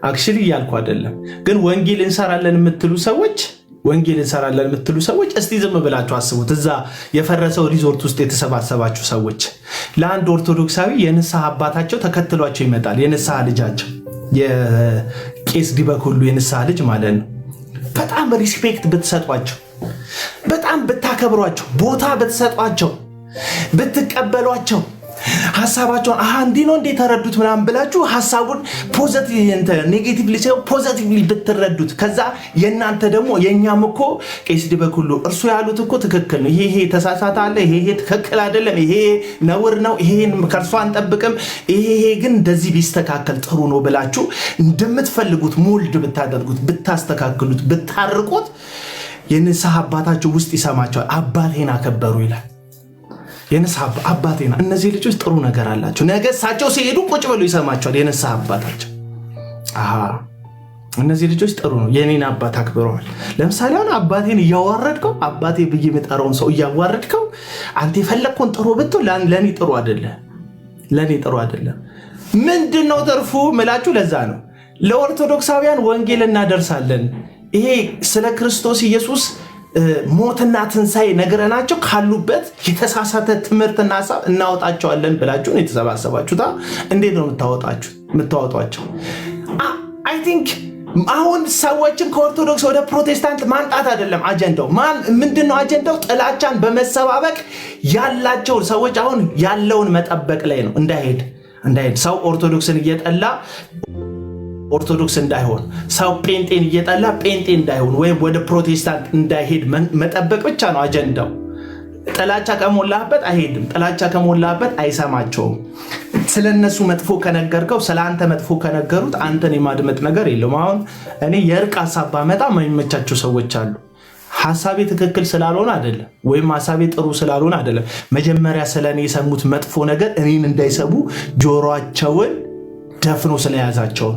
አክቹሊ እያልኩ አይደለም። ግን ወንጌል እንሰራለን የምትሉ ሰዎች እስቲ ዝም ብላችሁ አስቡት። እዛ የፈረሰው ሪዞርት ውስጥ የተሰባሰባችሁ ሰዎች ለአንድ ኦርቶዶክሳዊ የንስሐ አባታቸው ተከትሏቸው ይመጣል። የንስሐ ልጃቸው የቄስ ዲበኩሉ የንስሐ ልጅ ማለት ነው። በጣም ሪስፔክት ብትሰጧቸው፣ በጣም ብታከብሯቸው፣ ቦታ ብትሰጧቸው፣ ብትቀበሏቸው፣ ሐሳባቸውን እንዲህ ነው እንዴ ተረዱት ምናምን ብላችሁ ሐሳቡን ኔጌቲቭሊ ሳይሆን ፖዚቲቭሊ ብትረዱት፣ ከዛ የእናንተ ደግሞ የእኛም እኮ ቄስ ዲበኩሉ እርሱ ያሉት እኮ ትክክል ነው፣ ይሄ ተሳሳተ አለ፣ ይሄ ትክክል አይደለም፣ ይሄ ነውር ነው፣ ይሄን ከእርሱ አንጠብቅም፣ ይሄ ግን እንደዚህ ቢስተካከል ጥሩ ነው ብላችሁ እንደምትፈልጉት ሞልድ ብታደርጉት፣ ብታስተካክሉት፣ ብታርቁት የንስሐ አባታቸው ውስጥ ይሰማቸዋል። አባቴን አከበሩ ይላል። የንስሐ አባቴና እነዚህ ልጆች ጥሩ ነገር አላቸው። ነገ እሳቸው ሲሄዱ ቁጭ ብለው ይሰማቸዋል የንስሐ አባታቸው። እነዚህ ልጆች ጥሩ ነው፣ የኔን አባት አክብረዋል። ለምሳሌ አሁን አባቴን እያዋረድከው፣ አባቴ ብዬ የምጠራውን ሰው እያዋረድከው፣ አንተ የፈለግከውን ጥሩ ብትው ለእኔ ጥሩ አይደለም። ምንድን ነው ትርፉ ምላችሁ? ለዛ ነው ለኦርቶዶክሳውያን ወንጌል እናደርሳለን። ይሄ ስለ ክርስቶስ ኢየሱስ ሞትና ትንሣኤ ነገረናቸው ካሉበት የተሳሳተ ትምህርትና ሐሳብ እናወጣቸዋለን ብላችሁ ነው የተሰባሰባችሁታ። እንዴት ነው የምታወጧቸው? አይ ቲንክ አሁን ሰዎችን ከኦርቶዶክስ ወደ ፕሮቴስታንት ማምጣት አይደለም አጀንዳው። ምንድነው አጀንዳው? ጥላቻን በመሰባበቅ ያላቸውን ሰዎች አሁን ያለውን መጠበቅ ላይ ነው። እንዳይሄድ ሰው ኦርቶዶክስን እየጠላ ኦርቶዶክስ እንዳይሆን፣ ሰው ጴንጤን እየጠላ ጴንጤ እንዳይሆን ወይም ወደ ፕሮቴስታንት እንዳይሄድ መጠበቅ ብቻ ነው አጀንዳው። ጥላቻ ከሞላበት አይሄድም። ጥላቻ ከሞላበት አይሰማቸውም። ስለነሱ መጥፎ ከነገርከው፣ ስለአንተ መጥፎ ከነገሩት አንተን የማድመጥ ነገር የለውም። አሁን እኔ የእርቅ ሐሳብ ባመጣ የማይመቻቸው ሰዎች አሉ። ሐሳቤ ትክክል ስላልሆነ አይደለም፣ ወይም ሐሳቤ ጥሩ ስላልሆነ አይደለም። መጀመሪያ ስለኔ የሰሙት መጥፎ ነገር እኔን እንዳይሰሙ ጆሮአቸውን ደፍኖ ስለያዛቸው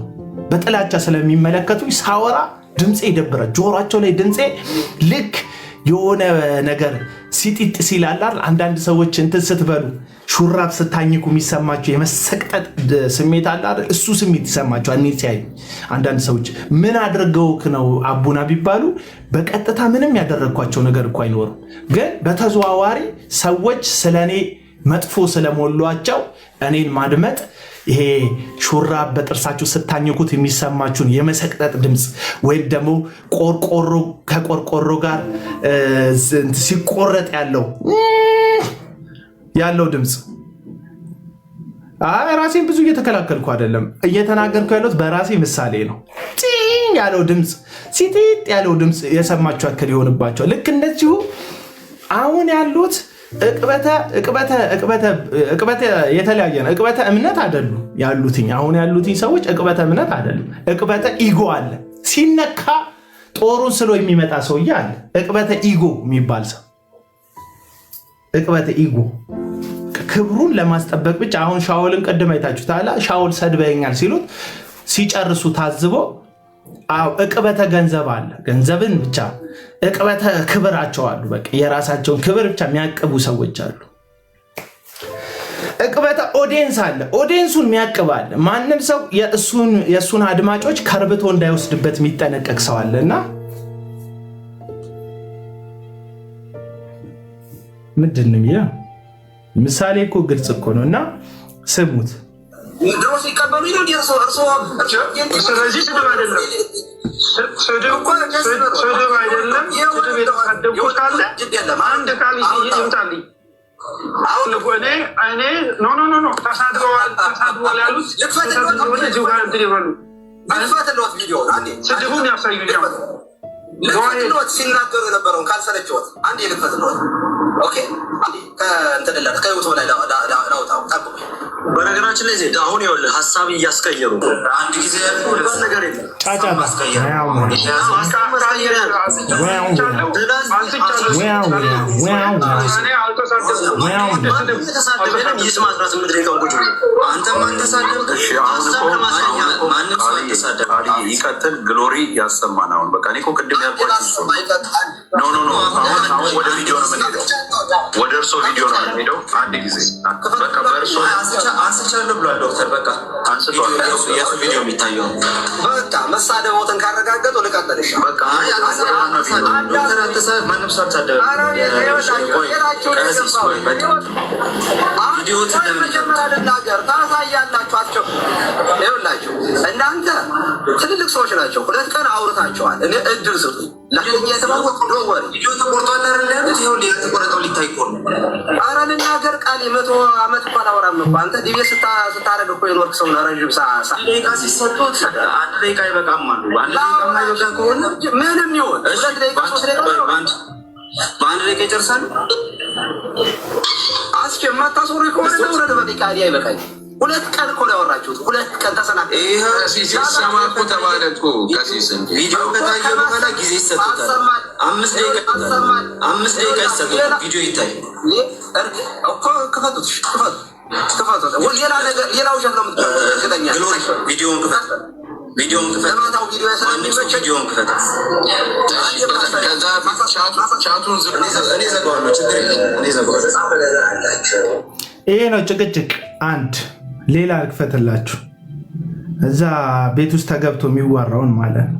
በጥላቻ ስለሚመለከቱ ሳወራ ድምፄ ይደብራል። ጆሮአቸው ላይ ድምፄ ልክ የሆነ ነገር ሲጢጥ ሲላላር አንዳንድ ሰዎች እንትን ስትበሉ ሹራብ ስታኝኩ የሚሰማቸው የመሰቅጠጥ ስሜት አለ አይደል? እሱ ስሜት ይሰማቸዋል። እኔ ሲያዩ አንዳንድ ሰዎች ምን አድርገውክ ነው አቡና ቢባሉ በቀጥታ ምንም ያደረግኳቸው ነገር እኮ አይኖርም፣ ግን በተዘዋዋሪ ሰዎች ስለኔ መጥፎ ስለሞሏቸው እኔን ማድመጥ፣ ይሄ ሹራብ በጥርሳችሁ ስታኝኩት የሚሰማችሁን የመሰቅጠጥ ድምፅ ወይም ደግሞ ቆርቆሮ ከቆርቆሮ ጋር ሲቆረጥ ያለው ድምፅ። ራሴን ብዙ እየተከላከልኩ አይደለም፣ እየተናገርኩ ያለሁት በራሴ ምሳሌ ነው። ያለው ድምፅ ሲጢጥ ያለው ድምፅ የሰማችሁ አክል ይሆንባቸው። ልክ እንደዚሁ አሁን ያሉት እቅበተ የተለያየ ነው። እቅበተ እምነት አይደሉም ያሉትኝ። አሁን ያሉትኝ ሰዎች እቅበተ እምነት አይደሉም። እቅበተ ኢጎ አለ። ሲነካ ጦሩን ስሎ የሚመጣ ሰውዬ አለ። እቅበተ ኢጎ የሚባል ሰው፣ እቅበተ ኢጎ ክብሩን ለማስጠበቅ ብቻ። አሁን ሻውልን ቅድም አይታችሁታል። ሻውል ሰድበኛል ሲሉት ሲጨርሱ ታዝቦ እቅበተ ገንዘብ አለ። ገንዘብን ብቻ እቅበተ ክብራቸው አሉ። በቃ የራሳቸውን ክብር ብቻ የሚያቅቡ ሰዎች አሉ። እቅበተ ኦዲየንስ አለ። ኦዲየንሱን የሚያቅብ አለ። ማንም ሰው የእሱን አድማጮች ከርብቶ እንዳይወስድበት የሚጠነቀቅ ሰው አለ። እና ምንድን ነው የሚለው ምሳሌ እኮ ግልጽ እኮ ነው። እና ስሙት። ስለዚህ ስድብ አይደለም፣ ስድብ አይደለም። ስድብ የተሳደብኩት ካለ አንድ ቃል ይምጣልኝ። እኔ ኖ ተሳድበዋል ያሉት እዚሁ ጋር እንትን ይበሉ፣ ስድቡን ያሳዩኛል። ልክፈትልዎት ሲናገሩ የነበረውን ካልሰለችዎት አንድ ልክፈትልዎት። ኦኬ ከእንትን ከዩቱብ ላይ ላውጣው ጠብቁ። በነገራችን ላይ ዜድ አሁን ይኸውልህ ሀሳብ እያስቀየሩ አንድ ጊዜ ያልኩህ ነገር የለም። ይቀጥል ግሎሪ ያሰማን። አሁን በቃ እኔ እኮ ቅድም ያልኳችሁ አሁን ወደ ቪዲዮ ነው የምንሄደው፣ ወደ እርሶ ቪዲዮ ነው የምንሄደው። አንድ ጊዜ በቃ በእርሶ አንስቻለሁ ብሏል ዶክተር። በቃ አንስቷል። የሱ ቪዲዮ የሚታየው በቃ መሳደቦትን ካረጋገጡ ልቀጥልሽ። በቃ ዶክተር አንተሳ ማንም ሰው አልተሳደበም። ታሳያላችሁ። ይኸውላችሁ እናንተ ትልልቅ ሰዎች ናቸው። 2 ቀን አውርታችኋል። እኔ እድል ስጡ። ኧረ ልናገር ቃል 100 ዓመት እኮ አላወራም እኮ አንተ ዲቤ ስታረግ እኮ የኖርክ ሰው ረዥም ደቂቃ ሲሰጡት 1 ደቂቃ ይበቃም አሉ። ምንም ይሁን 2 ደቂቃ 3 ደቂቃ በ1 ደቂቃ ይጨርሳሉ። አስቼ የማታስወሩ ከሆነ ለውረድ በደቂቃ አይበቃኝ። 2 ቀን እኮ ነው ያወራችሁት። 2 ቀን ተሰናክል። ሲሰማኩ ተባለቁ ቀሲስ ቪዲዮ ከታየ በኋላ ጊዜ ይሰጡታል። 5 ደቂቃ ይሰጡታል። ቪዲዮ ይታይ እኮ ክፈቱት። ሌላ ውሸት ነው የምትገናኛል። ቪዲዮን ክፈት። ለማታው ቪዲዮ ቪዲዮን ክፈት። ቻቱን እኔ ዘጋዋለሁ። ችግር የለም እኔ ዘጋዋለሁ። ይሄ ነው ጭቅጭቅ። አንድ ሌላ ልክፈትላችሁ። እዛ ቤት ውስጥ ተገብቶ የሚዋራውን ማለት ነው።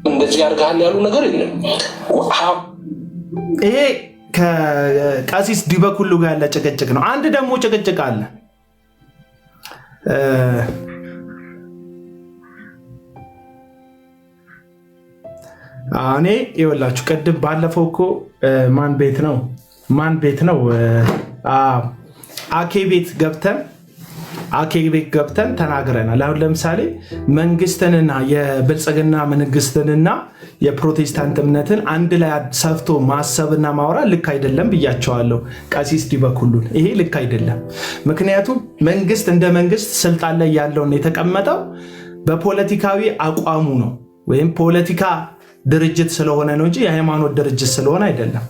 እንደዚህ ያርጋል ያሉ ነገር የለም። ይሄ ከቀሲስ ዲበኩሉ ጋር ያለ ጭቅጭቅ ነው። አንድ ደግሞ ጭቅጭቅ አለ። እኔ ይኸውላችሁ ቅድም ባለፈው እኮ ማን ቤት ነው አኬ ቤት ገብተን ተናግረናል። አሁን ለምሳሌ መንግስትንና የብልጽግና መንግስትንና የፕሮቴስታንት እምነትን አንድ ላይ ሰፍቶ ማሰብና ማውራት ልክ አይደለም ብያቸዋለሁ። ቀሲስ ዲበኩሉን ይሄ ልክ አይደለም። ምክንያቱም መንግስት እንደ መንግስት ስልጣን ላይ ያለውን የተቀመጠው በፖለቲካዊ አቋሙ ነው፣ ወይም ፖለቲካ ድርጅት ስለሆነ ነው እንጂ የሃይማኖት ድርጅት ስለሆነ አይደለም።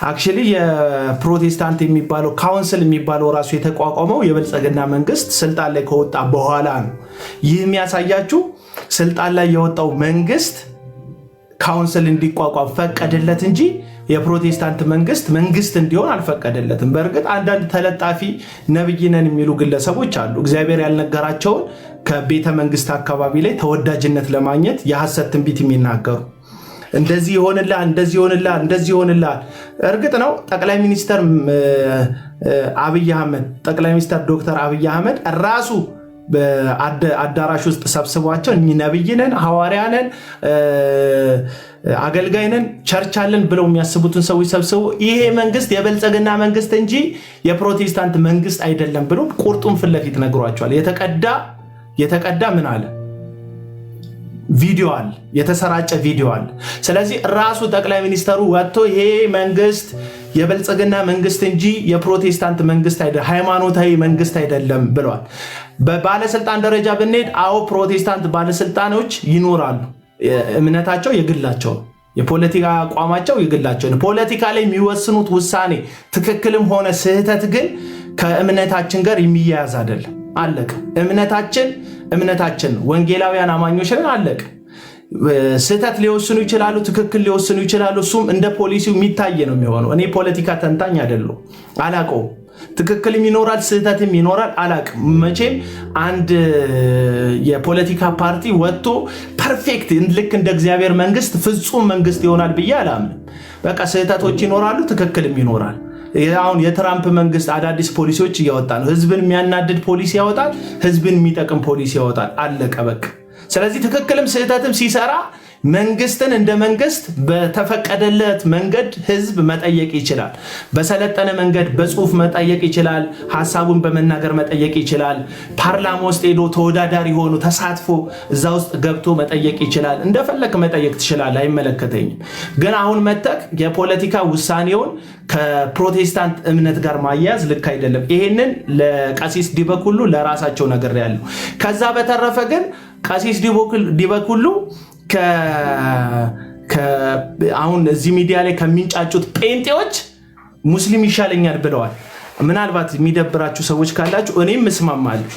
አክቹሊ የፕሮቴስታንት የሚባለው ካውንስል የሚባለው ራሱ የተቋቋመው የብልጽግና መንግስት ስልጣን ላይ ከወጣ በኋላ ነው። ይህ የሚያሳያችሁ ስልጣን ላይ የወጣው መንግስት ካውንስል እንዲቋቋም ፈቀደለት እንጂ የፕሮቴስታንት መንግስት እንዲሆን አልፈቀደለትም። በእርግጥ አንዳንድ ተለጣፊ ነብይ ነን የሚሉ ግለሰቦች አሉ። እግዚአብሔር ያልነገራቸውን ከቤተ መንግስት አካባቢ ላይ ተወዳጅነት ለማግኘት የሐሰት ትንቢት የሚናገሩ እንደዚህ ይሆንልሃል። እርግጥ ነው ጠቅላይ ሚኒስትር ዶክተር አብይ አህመድ ራሱ በአዳራሽ ውስጥ ሰብስቧቸው እኚህ ነብይ ነን፣ ሐዋርያ ነን፣ አገልጋይ ነን፣ ቸርች አለን ብለው የሚያስቡትን ሰዎች ሰብስቦ ይሄ መንግስት የብልጽግና መንግስት እንጂ የፕሮቴስታንት መንግስት አይደለም ብሎ ቁርጡን ፊት ለፊት ነግሯቸዋል። የተቀዳ ምን አለ ቪዲዮ አለ፣ የተሰራጨ ቪዲዮ አለ። ስለዚህ ራሱ ጠቅላይ ሚኒስተሩ ወጥቶ ይሄ መንግስት የብልጽግና መንግስት እንጂ የፕሮቴስታንት መንግስት አይደለም፣ ሃይማኖታዊ መንግስት አይደለም ብለዋል። በባለስልጣን ደረጃ ብንሄድ ፕሮቴስታንት ባለስልጣኖች ይኖራሉ። እምነታቸው የግላቸው፣ የፖለቲካ አቋማቸው የግላቸው። ፖለቲካ ላይ የሚወስኑት ውሳኔ ትክክልም ሆነ ስህተት ግን ከእምነታችን ጋር የሚያያዝ አይደለም። አለቀ። እምነታችን ወንጌላውያን አማኞች ነን። አለቀ። ስህተት ሊወስኑ ይችላሉ፣ ትክክል ሊወስኑ ይችላሉ። እሱም እንደ ፖሊሲው የሚታይ ነው የሚሆነው። እኔ ፖለቲካ ተንታኝ አይደለሁም፣ አላውቀውም። ትክክልም ይኖራል፣ ስህተትም ይኖራል፣ አላውቅም። መቼም አንድ የፖለቲካ ፓርቲ ወጥቶ ፐርፌክት ልክ እንደ እግዚአብሔር መንግስት ፍጹም መንግስት ይሆናል ብዬ አላምንም። በቃ ስህተቶች ይኖራሉ፣ ትክክልም ይኖራል። አሁን የትራምፕ መንግስት አዳዲስ ፖሊሲዎች እያወጣ ነው። ህዝብን የሚያናድድ ፖሊሲ ያወጣል፣ ህዝብን የሚጠቅም ፖሊሲ ያወጣል። አለቀ በቃ። ስለዚህ ትክክልም ስህተትም ሲሰራ መንግስትን እንደ መንግስት በተፈቀደለት መንገድ ህዝብ መጠየቅ ይችላል። በሰለጠነ መንገድ በጽሁፍ መጠየቅ ይችላል። ሐሳቡን በመናገር መጠየቅ ይችላል። ፓርላማ ውስጥ ሄዶ ተወዳዳሪ ሆኖ ተሳትፎ እዛ ውስጥ ገብቶ መጠየቅ ይችላል። እንደፈለክ መጠየቅ ትችላለህ፣ አይመለከተኝም። ግን አሁን መተክ የፖለቲካ ውሳኔውን ከፕሮቴስታንት እምነት ጋር ማያያዝ ልክ አይደለም። ይሄንን ለቀሲስ ዲበኩሉ ለራሳቸው ነገር ያለው። ከዛ በተረፈ ግን ቀሲስ ዲበኩሉ አሁን እዚህ ሚዲያ ላይ ከሚንጫጩት ጴንጤዎች ሙስሊም ይሻለኛል ብለዋል። ምናልባት የሚደብራችሁ ሰዎች ካላችሁ እኔም እስማማለሁ።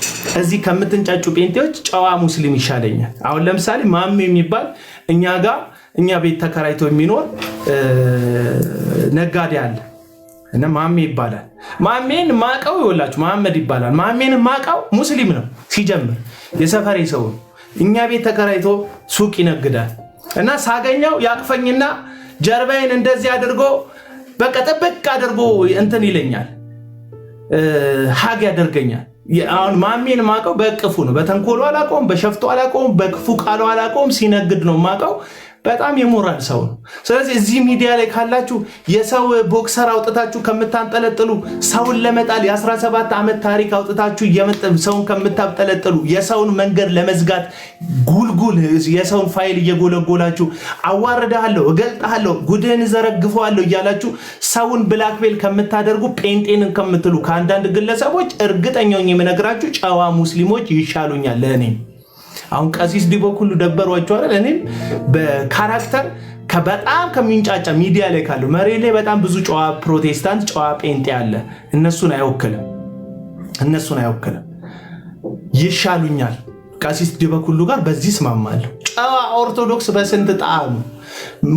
እዚህ ከምትንጫጩ ጴንጤዎች ጨዋ ሙስሊም ይሻለኛል። አሁን ለምሳሌ ማሜ የሚባል እኛ ቤት ተከራይቶ የሚኖር ነጋዴ አለ እና ማሜ ይባላል። ማሜን ማቀው ይወላችሁ መሐመድ ይባላል። ማሜን ማቀው ሙስሊም ነው ሲጀምር፣ የሰፈሬ ሰው ነው። እኛ ቤት ተከራይቶ ሱቅ ይነግዳል እና ሳገኘው ያቅፈኝና ጀርባዬን እንደዚህ አድርጎ በቃ ጥብቅ አድርጎ እንትን ይለኛል፣ ሀግ ያደርገኛል። አሁን ማሜን ማቀው በእቅፉ ነው። በተንኮሉ አላቀውም፣ በሸፍቶ አላቀውም፣ በክፉ ቃሉ አላቀውም። ሲነግድ ነው ማቀው። በጣም የሞራል ሰው ነው። ስለዚህ እዚህ ሚዲያ ላይ ካላችሁ የሰው ቦክሰር አውጥታችሁ ከምታንጠለጥሉ፣ ሰውን ለመጣል የ17 ዓመት ታሪክ አውጥታችሁ ሰውን ከምታንጠለጥሉ፣ የሰውን መንገድ ለመዝጋት ጉልጉል የሰውን ፋይል እየጎለጎላችሁ አዋርዳለሁ፣ እገልጣለሁ፣ ጉድህን ዘረግፈዋለሁ እያላችሁ ሰውን ብላክቤል ከምታደርጉ፣ ጴንጤንን ከምትሉ ከአንዳንድ ግለሰቦች እርግጠኛው የምነግራችሁ ጨዋ ሙስሊሞች ይሻሉኛል ለእኔ። አሁን ቀሲስ ዲበኩሉ ደበሯቸው አይደል? እኔም በካራክተር በጣም ከሚንጫጫ ሚዲያ ላይ ካለው መሬት ላይ በጣም ብዙ ጨዋ ፕሮቴስታንት ጨዋ ጴንጤ አለ። እነሱን አይወክልም። ይሻሉኛል ቀሲስ ዲበኩሉ ጋር በዚህ እስማማለሁ። ጨዋ ኦርቶዶክስ በስንት ጣዕሙ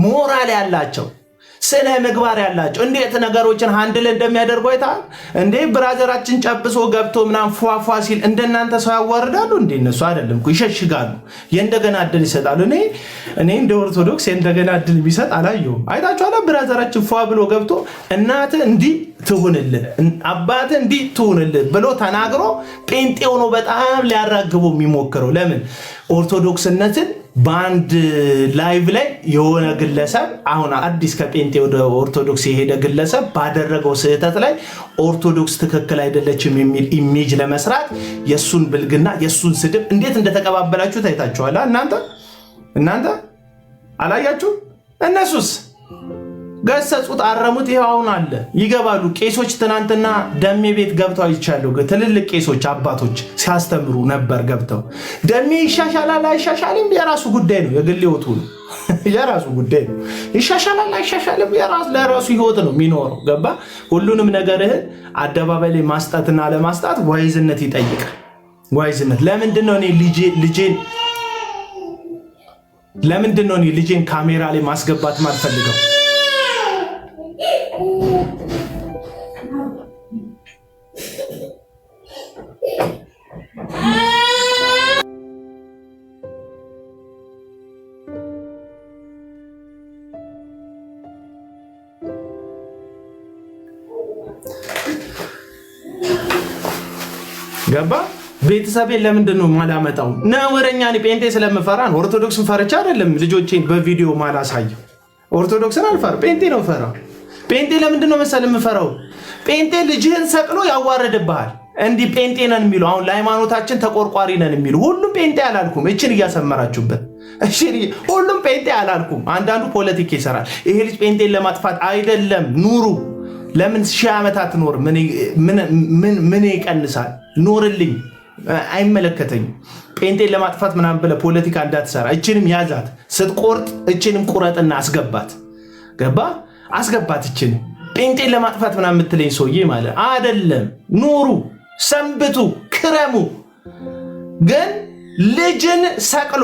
ሞራል ያላቸው ስነ ምግባር ያላቸው እንዴት ነገሮችን ሃንድል እንደሚያደርጉ አይታል እንዴ? ብራዘራችን ጨብሶ ገብቶ ምናም ፏፏ ሲል እንደናንተ ሰው ያዋርዳሉ እንዴ? እነሱ አይደለም እኮ ይሸሽጋሉ፣ የእንደገና እድል ይሰጣሉ። እኔ እንደ ኦርቶዶክስ የእንደገና እድል ቢሰጥ አላየሁም። አይታችኋል? ብራዘራችን ፏ ብሎ ገብቶ እናትህ እንዲህ ትሁንልህ፣ አባትህ እንዲህ ትሁንልህ ብሎ ተናግሮ ጴንጤ ሆኖ በጣም ሊያራግበው የሚሞክረው ለምን? ኦርቶዶክስነትን በአንድ ላይቭ ላይ የሆነ ግለሰብ አሁን አዲስ ከጴንጤ ወደ ኦርቶዶክስ የሄደ ግለሰብ ባደረገው ስህተት ላይ ኦርቶዶክስ ትክክል አይደለችም የሚል ኢሜጅ ለመስራት የሱን ብልግና የሱን ስድብ እንዴት እንደተቀባበላችሁ ታይታችኋል። እናንተ አላያችሁ? እነሱስ ገሰጹት፣ አረሙት። ይሄው አሁን አለ ይገባሉ። ቄሶች ትናንትና ደሜ ቤት ገብተው አይቻለሁ። ትልልቅ ቄሶች አባቶች ሲያስተምሩ ነበር ገብተው። ደሜ ይሻሻላል አይሻሻልም የራሱ ጉዳይ ነው፣ የግል ህይወቱ ነው፣ የራሱ ጉዳይ ነው። ይሻሻላል አይሻሻልም ለራሱ ህይወት ነው የሚኖረው። ገባ? ሁሉንም ነገርህን አደባባይ ላይ ማስጣትና ለማስጣት ዋይዝነት ይጠይቃል። ዋይዝነት ለምንድነው እኔ ልጄን ካሜራ ላይ ማስገባት ማልፈልገው? ገባ? ቤተሰቤን ለምንድን ነው ማላመጣው? ነውረኛ ነኝ። ጴንጤ ስለምፈራ ነው። ኦርቶዶክስን ፈርቻ አይደለም ልጆቼን በቪዲዮ ማላሳየው። ኦርቶዶክስን አልፈራ፣ ጴንጤ ነው ፈራ። ጴንጤ ለምንድን ነው መሰል የምፈራው? ጴንጤ ልጅህን ሰቅሎ ያዋረድብሃል። እንዲህ ጴንጤ ነን የሚሉ አሁን ለሃይማኖታችን ተቆርቋሪ ነን የሚሉ ሁሉም ጴንጤ አላልኩም። እችን እያሰመራችሁበት እሺ፣ ሁሉም ጴንጤ አላልኩም። አንዳንዱ ፖለቲክ ይሰራል። ይሄ ልጅ ጴንጤን ለማጥፋት አይደለም። ኑሩ። ለምን 1000 ዓመታት ኖር? ምን ይቀንሳል? ኖርልኝ፣ አይመለከተኝም። ጴንጤን ለማጥፋት ምናምን ብለህ ፖለቲካ እንዳትሰራ። እችንም ያዛት፣ ስትቆርጥ እችንም ቁረጥና አስገባት። ገባ? አስገባት። እችንም ጴንጤን ለማጥፋት ምናምን የምትለኝ ሰውዬ ማለት አይደለም። ኑሩ፣ ሰንብቱ፣ ክረሙ። ግን ልጅን ሰቅሎ